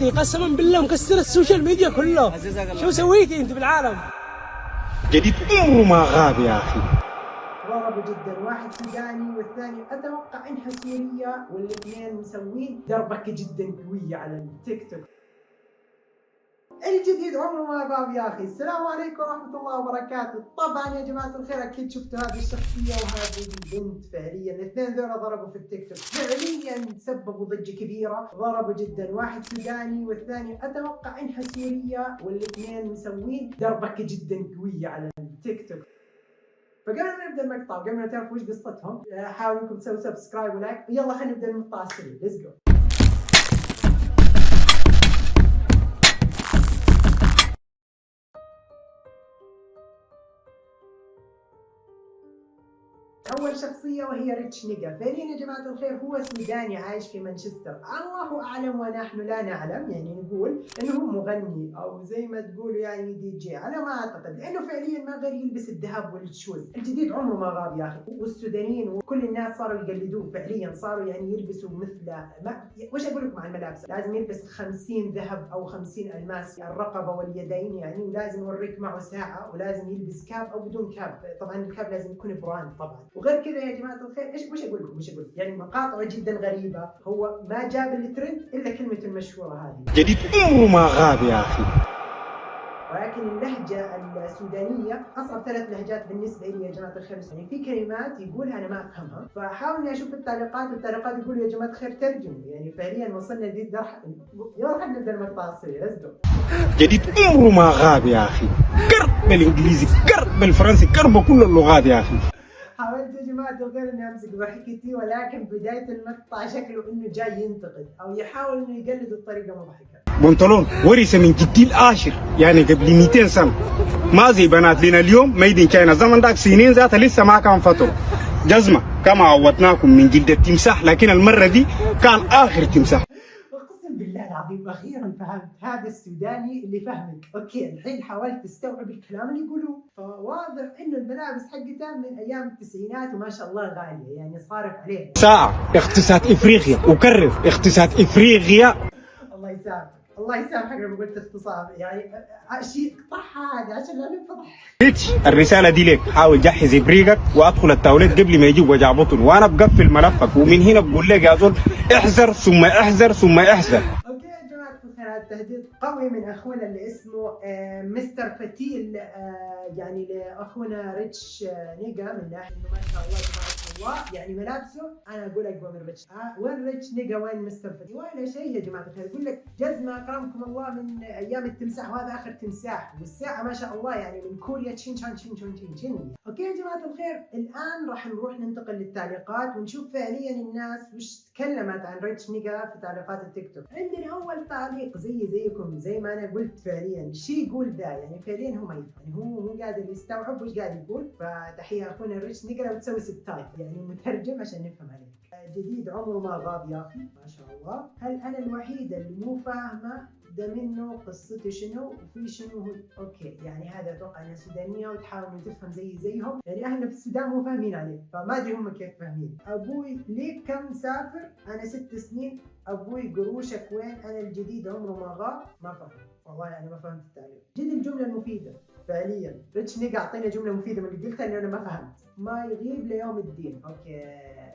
انت قسما بالله مكسر السوشيال ميديا كله. شو سويتي انت بالعالم؟ جديد عمره ما غاب يا اخي. ضربوا جدا، واحد سوداني والثاني اتوقع انها سوريه، والاثنين مسوين دربكه جدا قويه على التيك توك. الجديد عمره ما غاب يا اخي. السلام عليكم ورحمه الله وبركاته. طبعا يا جماعه الخير اكيد شفتوا هذه الشخصيه وهذه البنت. فعليا الاثنين ذولا ضربوا في التيك توك، فعليا سببوا ضجه كبيره. ضربوا جدا، واحد سوداني والثاني اتوقع انها سوريه، والاثنين مسوين دربكه جدا قويه على التيك توك. فقبل ما نبدا المقطع وقبل ما تعرفوا وش قصتهم، حاولوا انكم تسووا سبسكرايب ولايك، يلا خلينا نبدا المقطع السريع. ليتس جو. أول شخصية وهي ريتش نيجا. فعليا يا جماعة الخير هو سوداني عايش في مانشستر، الله أعلم ونحن لا نعلم، يعني نقول إنه هو مغني أو زي ما تقولوا يعني دي جي، على ما أعتقد، لأنه فعليا ما غير يلبس الذهب والشوز. الجديد عمره ما غاب يا أخي، والسودانيين وكل الناس صاروا يقلدوه فعليا، صاروا يعني يلبسوا مثل ما وش أقول لكم عن الملابس، لازم يلبس 50 ذهب أو 50 ألماس على الرقبة واليدين يعني، ولازم يوريك معه ساعة، ولازم يلبس كاب أو بدون كاب، طبعا الكاب لازم يكون براند طبعا. وغير كذا يا جماعه الخير وش اقول لكم يعني مقاطعه جدا غريبه، هو ما جاب الترند الا كلمه المشهوره هذه. جديد عمره ما غاب يا اخي. ولكن اللهجه السودانيه اصعب 3 لهجات بالنسبه لي يا جماعه الخير، يعني في كلمات يقولها انا ما افهمها، فحاول اني اشوف التعليقات، والتعليقات يقولوا يا جماعه الخير ترجموا، يعني فعليا وصلنا لذي الدرجه. يلا خلينا نبدا المقطع السريع. ليتس جو. جديد عمره ما غاب يا اخي. قرب بالانجليزي، قرب بالفرنسي، قرب كل اللغات يا اخي. حاولت يا جماعة الخير اني امسك ضحكتي، ولكن بداية المقطع شكله انه جاي ينتقد او يحاول انه يقلد الطريقة مضحكة. بنطلون ورث من جدي الآشر يعني قبل 200 سنة، ما زي بنات لنا اليوم ميدين كاينا، زمن داك سنين ذاتها لسه ما كان فطر. جزمة كما عودناكم من جلد التمساح، لكن المرة دي كان آخر تمساح. اقسم بالله العظيم اخيرا فهمت هذا السوداني اللي فهمك. اوكي الحين حاولت تستوعب الكلام اللي يقولوه، فواضح انه الملابس حقتها من ايام التسعينات وما شاء الله غاليه، يعني صارف عليها. ساعة اقتصاد افريقيا وكرر اقتصاد افريقيا. الله يسامحك، الله يسامحك لما قلت اختصار، يعني شيء اقطعها هذا عشان لا ننفضح. ريتش الرسالة دي لك، حاول جهز ابريقك وادخل التواليت قبل ما يجيب وجع بطن، وانا بقفل ملفك، ومن هنا بقول لك يا زول احذر ثم احذر ثم احذر. اوكي يا جماعه الخير، هذا التهديد قوي من اخونا اللي اسمه مستر فتيل، يعني لاخونا ريتش نيجا، من ناحيه انه ما شاء الله تبارك الله يعني ملابسه انا اقول اقوى من ريتش. وين ريتش نيجا وين مستر فتيل؟ ولا شيء يا جماعه الخير. يقول لك جزمه اكرمكم الله من ايام التمساح، وهذا اخر تمساح، والساعه ما شاء الله يعني من كوريا تشين شان تشين شون تشين تشين. اوكي يا جماعه الخير، الان راح نروح ننتقل للتعليقات ونشوف فعليا الناس وش تكلمت عن ريتش نيجا في تعليقات التيك توك. عندنا اول تعليق زيكم زي ما انا قلت فعليا، شي يقول ذا يعني فعليا هو ما يفهم، يعني هو مو قادر يستوعب وش قاعد يقول، فتحيه اخونا ريتش نيجا لو تسوي سبتايت يعني مترجم عشان نفهم عليك. جديد عمره ما غاب يا اخي ما شاء الله. هل انا الوحيده اللي مو فاهمه ده منه قصته شنو وفي شنو هو؟ اوكي يعني هذا اتوقع انها سودانيه وتحاول تفهم زيهم، يعني اهلنا في السودان مو فاهمين عليه، فما ادري هم كيف فاهمين. ابوي ليك كم مسافر؟ انا 6 سنين. ابوي قروشك وين؟ انا الجديد عمره ما غاب. ما فهمت والله، يعني ما فهمت التعليق. جد الجمله المفيده فعليا. ريتش نيجا اعطينا جمله مفيده من اللي قلتها، انه انا ما فهمت. ما يغيب ليوم الدين. اوكي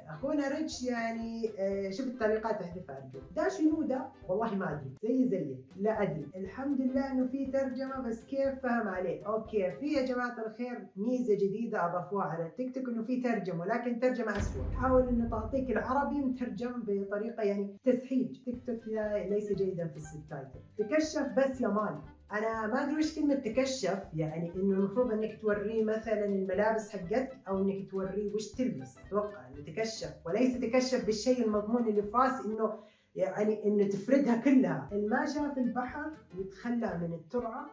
اخونا ريتش يعني شوف التعليقات احذفها ارجوك. ده شنو ده؟ والله ما ادري، زيك لا ادري. الحمد لله انه في ترجمه، بس كيف فهم عليه؟ اوكي في يا جماعه الخير ميزه جديده اضافوها على التيك توك، انه في ترجمه، ولكن ترجمه اسوء. حاول انه تعطيك العربي مترجم بطريقه يعني تسهيج. تيك توك ليس جيدا في السبتايتل. تكشف بس يا مان. انا ما ادري وش كلمه تكشف، يعني انه المفروض انك توريه مثلا الملابس حقتك، او انك توريه وش تلبس. اتوقع انه تكشف، وليس تكشف بالشيء المضمون اللي في راسي، انه يعني انه تفردها كلها. الما شاف البحر يتخلى من الترعه.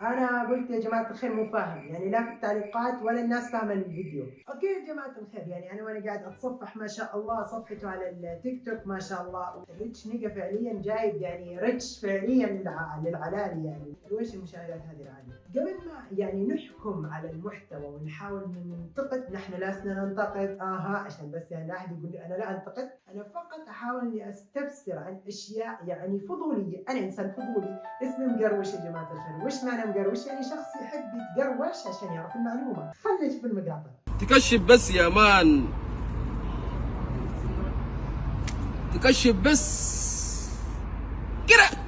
انا قلت يا جماعه الخير مو فاهم، يعني لا في التعليقات ولا الناس فاهمه الفيديو. اوكي يا جماعه الخير، يعني انا وانا قاعد اتصفح ما شاء الله صفحته على التيك توك ما شاء الله، ريتش نيجا فعليا جايب يعني ريتش فعليا للعلالي، يعني ويش المشاهدات هذه العاليه. قبل ما يعني نحكم على المحتوى ونحاول ننتقد، نحن لسنا ننتقد عشان بس يعني لا احد يقول لي انا لا انتقد، انا فقط احاول اني استفسر عن اشياء يعني فضوليه. انا انسان فضولي، اسمي مقروش يا جماعه الخير. وش معنى مقروش؟ يعني شخص يحب يتقروش عشان يعرف المعلومه. خلينا نشوف المقاطع. تكشف بس يا مان، تكشف بس كده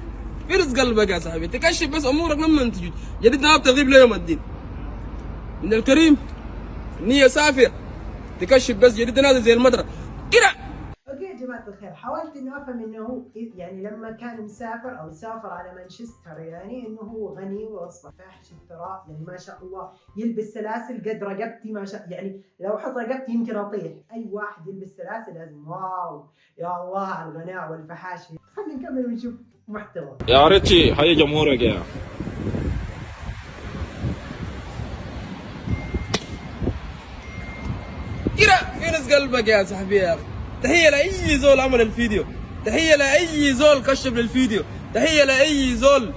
في رزق قلبك يا صاحبي. تكشف بس امورك لما تجي جديد تغيب ليوم الدين من الكريم النية صافية. تكشف بس جديد نازل زي المطره كده. اوكي يا جماعه الخير، حاولت انه افهم انه هو يعني لما كان مسافر او سافر على مانشستر، يعني انه هو غني واصبح فاحش الثراء، يعني ما شاء الله يلبس سلاسل قد رقبتي ما شاء، يعني لو احط رقبتي يمكن اطيح. اي واحد يلبس سلاسل لازم واو يا الله على الغناء والفحاشه. خلينا نكمل ونشوف محتوى. يا ريتشي حي جمهورك يا كده في رزق قلبك يا صاحبي. يا اخي تحيه لاي زول عمل الفيديو، تحيه لاي زول كشف للفيديو، تحيه لاي زول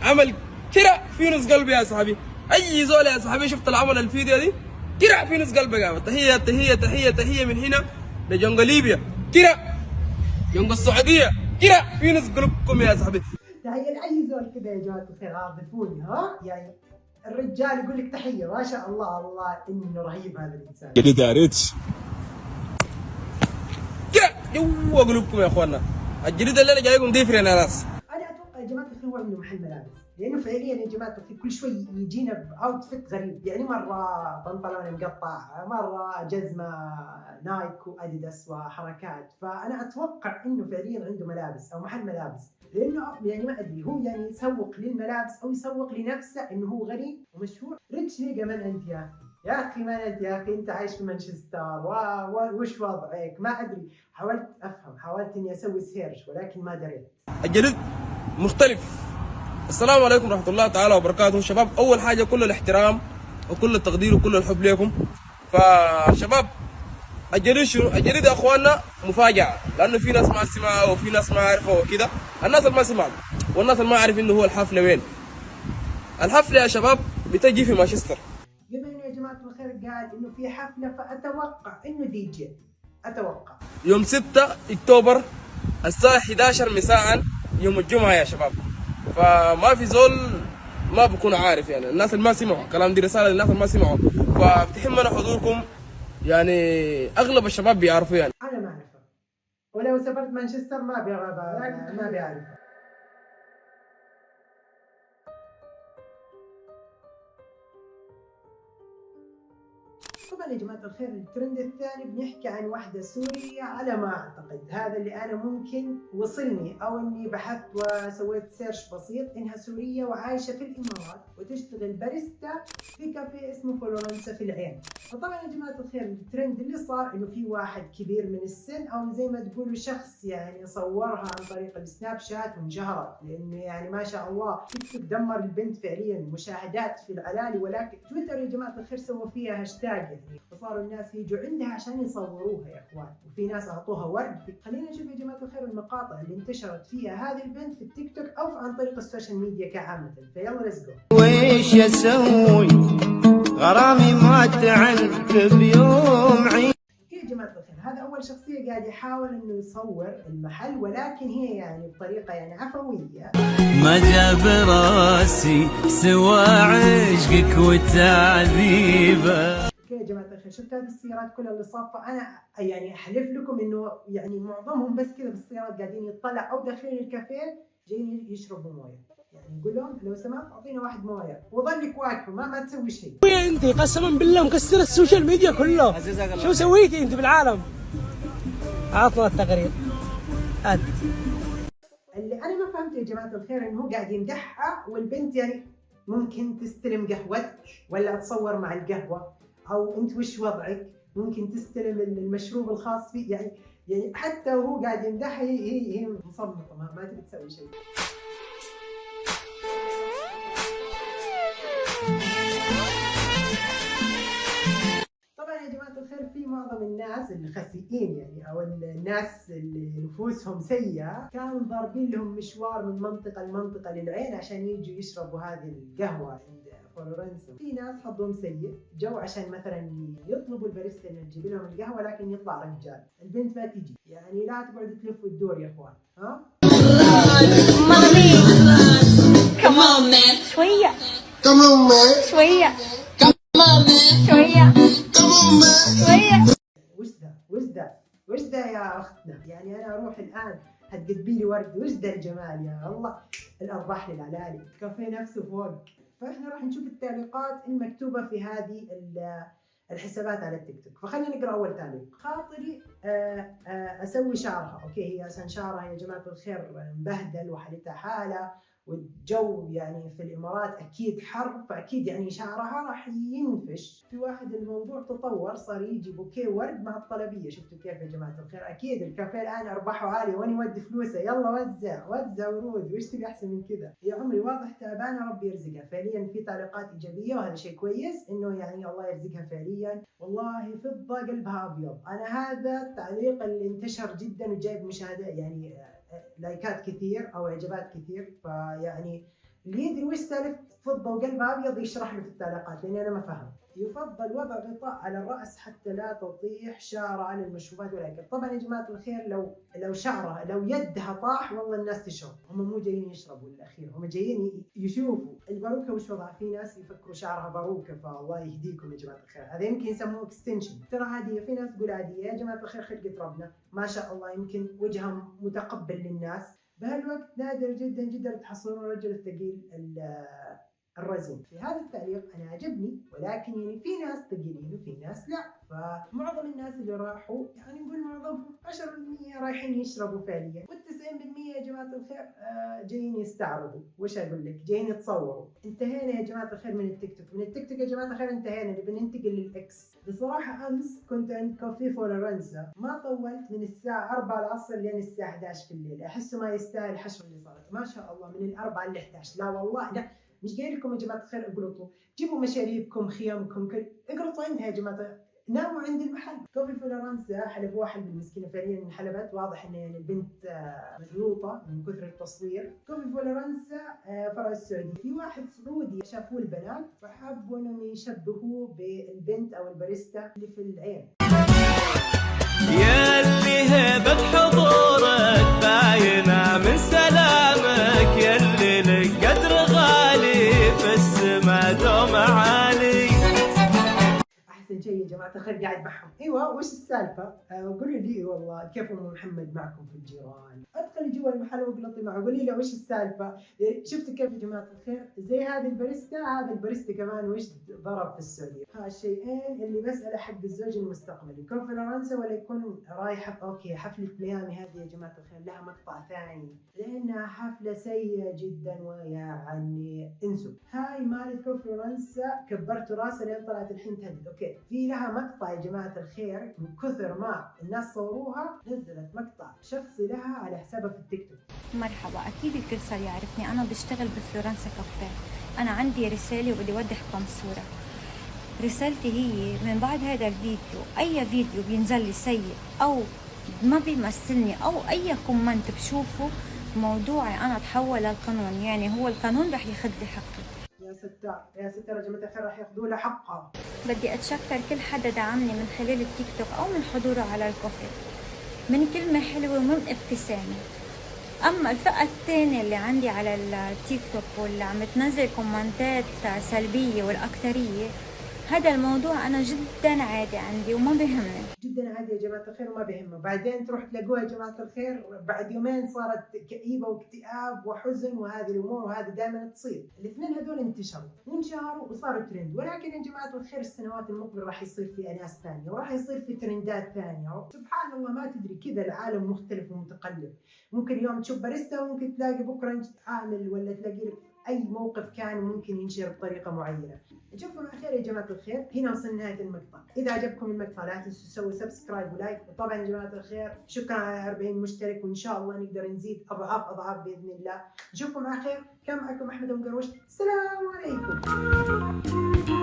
عمل كده في رزق قلبي يا صاحبي. اي زول يا صاحبي شفت العمل الفيديو دي كده في رزق قلبك يا تحيه تحيه تحيه تحيه من هنا لجنگ ليبيا كده، جنگ السعوديه كده في رزق قلوبكم يا صاحبي. تحيه لاي زول كذا يا جماعه الخير، ضيفوني يعني الرجال يقول لك تحيه ما شاء الله، والله انه رهيب هذا الانسان. جديد يا ريتش كده جوا قلوبكم يا اخوانا. الجديد اللي انا جايكم ضيف يا ناس. انا اتوقع يا جماعه الخير هو عنده محل ملابس، لانه فعليا يا جماعه الخير كل شوي يجينا باوتفيت غريب، يعني مره بنطلون مقطع، مره جزمه نايك واديداس وحركات. فانا اتوقع انه فعليا عنده ملابس او محل ملابس، لانه يعني ما ادري هو يعني يسوق للملابس او يسوق لنفسه انه هو غني ومشهور. ريتش نيجا من انت يا اخي؟ يا اخي ما انت يا اخي، انت عايش في مانشستر وش وضعك؟ ما ادري، حاولت افهم، حاولت اني اسوي سيرش ولكن ما دريت. الجديد مختلف. السلام عليكم ورحمة الله تعالى وبركاته. شباب أول حاجة كل الاحترام وكل التقدير وكل الحب لكم. فشباب الجديد شنو؟ الجديد يا اخواننا مفاجأة، لأنه في ناس ما سمعوا وفي ناس ما عرفوا وكده. الناس اللي ما سمعوا والناس اللي ما عارف إنه هو الحفلة وين. الحفلة يا شباب بتجي في مانشستر. بما إنه يا جماعة الخير قال إنه في حفلة، فأتوقع إنه دي جي، أتوقع يوم 6 أكتوبر الساعة 11 مساء يوم الجمعة يا شباب. فما في زول ما بكون عارف، يعني الناس اللي ما سمعوا كلام دي رسالة للناس اللي ما سمعوا. فبتهمنا حضوركم، يعني أغلب الشباب بيعرفوا يعني. أنا ما أعرفها، ولو سافرت مانشستر ما بيعرفها. طبعا يا جماعة الخير الترند الثاني بنحكي عن واحدة سورية على ما أعتقد، هذا اللي أنا ممكن وصلني أو إني بحثت وسويت سيرش بسيط، إنها سورية وعايشة في الإمارات وتشتغل باريستا في كافيه اسمه فلورنسا في العين. فطبعا يا جماعة الخير الترند اللي صار إنه في واحد كبير من السن أو زي ما تقولوا شخص يعني صورها عن طريق السناب شات وانشهرت، لأنه يعني ما شاء الله تيك توك دمر البنت فعليا، مشاهدات في العلالي. ولكن تويتر يا جماعة الخير سوى فيها هاشتاج، فصاروا الناس يجوا عندها عشان يصوروها يا اخوان، وفي ناس اعطوها ورد. خلينا نشوف يا جماعه الخير المقاطع اللي انتشرت فيها هذه البنت في التيك توك او عن طريق السوشيال ميديا كعامه. فيلا ليتس جو. ويش اسوي غرامي ما تعنك بيوم عيد. يا جماعه الخير هذا اول شخصيه قاعد يحاول انه يصور المحل، ولكن هي يعني بطريقه يعني عفويه. ما جاب راسي سوى عشقك وتعذيبه. يا جماعة الخير شفت هذه السيارات كلها اللي صافة، أنا يعني أحلف لكم إنه يعني معظمهم بس كذا بالسيارات قاعدين يطلع أو داخلين الكافيه جايين يشربوا موية، يعني نقول لهم لو سمحت أعطينا واحد موية وظلك واقفة ما تسوي شيء. انت قسما بالله مكسر السوشيال ميديا كله. شو سويتي انت بالعالم؟ عطنا التقرير. اللي أنا ما فهمته يا جماعة الخير إنه هو قاعد يمدحها، والبنت يعني ممكن تستلم قهوتك ولا تصور مع القهوة، او انت وش وضعك، ممكن تستلم المشروب الخاص فيه، يعني حتى وهو قاعد يمدحها هي مصمته ما تبي تسوي شيء. الخير في معظم الناس الخسيئين يعني او الناس اللي نفوسهم سيئه كانوا ضاربين لهم مشوار من منطقه لمنطقه للعين عشان يجوا يشربوا هذه القهوه عند فلورنسا. في ناس حظهم سيء جو عشان مثلا يطلبوا الباريستا انها تجيب لهم القهوه لكن يطلع رجال، البنت ما تجي، يعني لا تقعدوا تلفوا الدور يا اخوان. ها Come on, man. شوية Come on, man. شوية Come on, man. شوية Come on, man. شوية. وش ذا يا اختنا؟ يعني انا اروح الان هتقدبي لي ورد، وش ذا الجمال يا الله، الارباح للعلالي، الكافيه نفسه فوق. فاحنا راح نشوف التعليقات المكتوبه في هذه الحسابات على التيك توك. فخلينا نقرا اول تعليق. خاطري اسوي شعرها. اوكي، هي عشان شعرها يا جماعه الخير مبهدل وحالتها حاله، والجو يعني في الامارات اكيد حر، فاكيد يعني شعرها راح ينفش. في واحد الموضوع تطور صار يجي بوكيه ورد مع الطلبيه. شفتوا كيف يا جماعه الخير؟ اكيد الكافيه الان ارباحه عاليه، وين يودي فلوسه؟ يلا وزع ورود، وش تبي احسن من كذا؟ يا عمري واضح تعبانه، ربي يرزقها. فعليا في تعليقات ايجابيه وهذا شيء كويس، انه يعني الله يرزقها فعليا. والله فضه قلبها ابيض. انا هذا التعليق اللي انتشر جدا وجايب مشاهدات يعني لايكات كثير او اعجابات كثير. فيعني اللي يدري وش سالفه فضه وقلبها ابيض يشرح لي في التعليقات، لاني انا ما فاهم. يفضل وضع غطاء على الراس حتى لا تطيح شعره على المشروبات والاكل. طبعا يا جماعه الخير لو شعرها لو يدها طاح والله الناس تشرب. هم مو جايين يشربوا الاخير، هم جايين يشوفوا الباروكه وش وضعها. في ناس يفكروا شعرها باروكه، فالله يهديكم يا جماعه الخير. هذا يمكن يسموه اكستنشن، ترى عاديه. في ناس تقول عاديه. يا جماعه الخير خلقه ربنا ما شاء الله، يمكن وجهها متقبل للناس. بهالوقت نادر جدا جدا تحصلون الرجل الثقيل الرزين. في هذا التعليق انا عجبني، ولكن يعني في ناس ثقيلين وفي ناس لا. فمعظم الناس اللي راحوا يعني نقول معظمهم 10% رايحين يشربوا فعليا، وال90% يا جماعه الخير جايين يستعرضوا. وش اقول لك؟ جايين يتصوروا. انتهينا يا جماعه الخير من التيك توك. من التيك توك يا جماعه الخير انتهينا، نبي ننتقل للاكس. بصراحه امس كنت عند كافيه فلورنسا، ما طولت من الساعه 4 العصر لين الساعه 11 في الليل. احسه ما يستاهل الحشره اللي صارت. ما شاء الله من الاربعه ل 11. لا والله لا، مش قايل لكم يا جماعه الخير اقرطوا، جيبوا مشاريبكم خيامكم اقرطوا عندها يا جماعه، ناموا عند المحل. كوفي فلورنسا حلبوها حلب المسكينه فعليا انحلبت. واضح ان يعني البنت مجلوطه من كثر التصوير. كوفي فلورنسا فرع السعودي. في واحد سعودي شافوه البنات فحبوا انهم يشبهوه بالبنت او الباريستا اللي في العين. يا اللي هبة حضورك باينة من سلامك، يا اللي لك قدر غالي في السما دوم عالي. احسن شيء يا جماعه الخير قاعد معهم. ايوه وش السالفه؟ قولوا لي والله كيف ام محمد معكم في الجيران؟ ادخلي جوا المحل واقلطي معه، قولي له وش السالفه؟ شفتوا كيف يا جماعه الخير؟ زي هذا الباريستا، هذا الباريستا كمان وش ضرب في السعوديه. هالشيئين اللي بساله حق الزوج المستقبلي. كوفي فلورنسا ولا يكون رايحه اوكي حفله ميامي هذه يا جماعه الخير لها مقطع ثاني، لانها حفله سيئه جدا ويعني انسوا. هاي مالت كوفي فلورنسا كبرتوا راسها لين طلعت الحين تهدد. اوكي في لها مقطع يا جماعه الخير من كثر ما الناس صوروها نزلت مقطع شخصي لها على حسابها في التيك توك. مرحبا، أكيد الكل صار يعرفني. أنا بشتغل بفلورنسا كافيه. أنا عندي رسالة وبدي أوضحكم صورة. رسالتي هي من بعد هذا الفيديو أي فيديو بينزل لي سيء أو ما بيمثلني أو أي كومنت بشوفه موضوعي أنا أتحول للقانون. يعني هو القانون رح ياخذ لي حقي. يا ستار يا ستار يا جماعه الخير راح ياخذوا لها حقها. بدي أتشكر كل حدا دعمني من خلال التيك توك أو من حضوره على الكافيه، من كلمة حلوة ومن ابتسامة. أما الفئة الثانية اللي عندي على التيك توك واللي عم تنزل كومنتات سلبية والأكثرية، هذا الموضوع أنا جدا عادي عندي وما بيهمني. جدا عادي يا جماعه الخير وما بيهمه. بعدين تروح تلاقوها يا جماعه الخير بعد يومين صارت كئيبه واكتئاب وحزن وهذه الامور، وهذه دائما تصير. الاثنين هذول انشهروا وصاروا ترند. ولكن يا جماعه الخير السنوات المقبله راح يصير في ناس ثانيه وراح يصير في ترندات ثانيه. سبحان الله ما تدري كذا العالم مختلف ومتقلب. ممكن اليوم تشوف باريستا وممكن تلاقي بكره عامل ولا تلاقي لك اي موقف كان ممكن ينشر بطريقه معينه. نشوفكم على خير يا جماعه الخير. هنا وصلنا نهايه المقطع. اذا عجبكم المقطع لا تنسوا تسووا سبسكرايب ولايك. وطبعا يا جماعه الخير شكرا على 40 مشترك، وان شاء الله نقدر نزيد اضعاف باذن الله. نشوفكم على خير. كان معكم احمد ام قروش. السلام عليكم.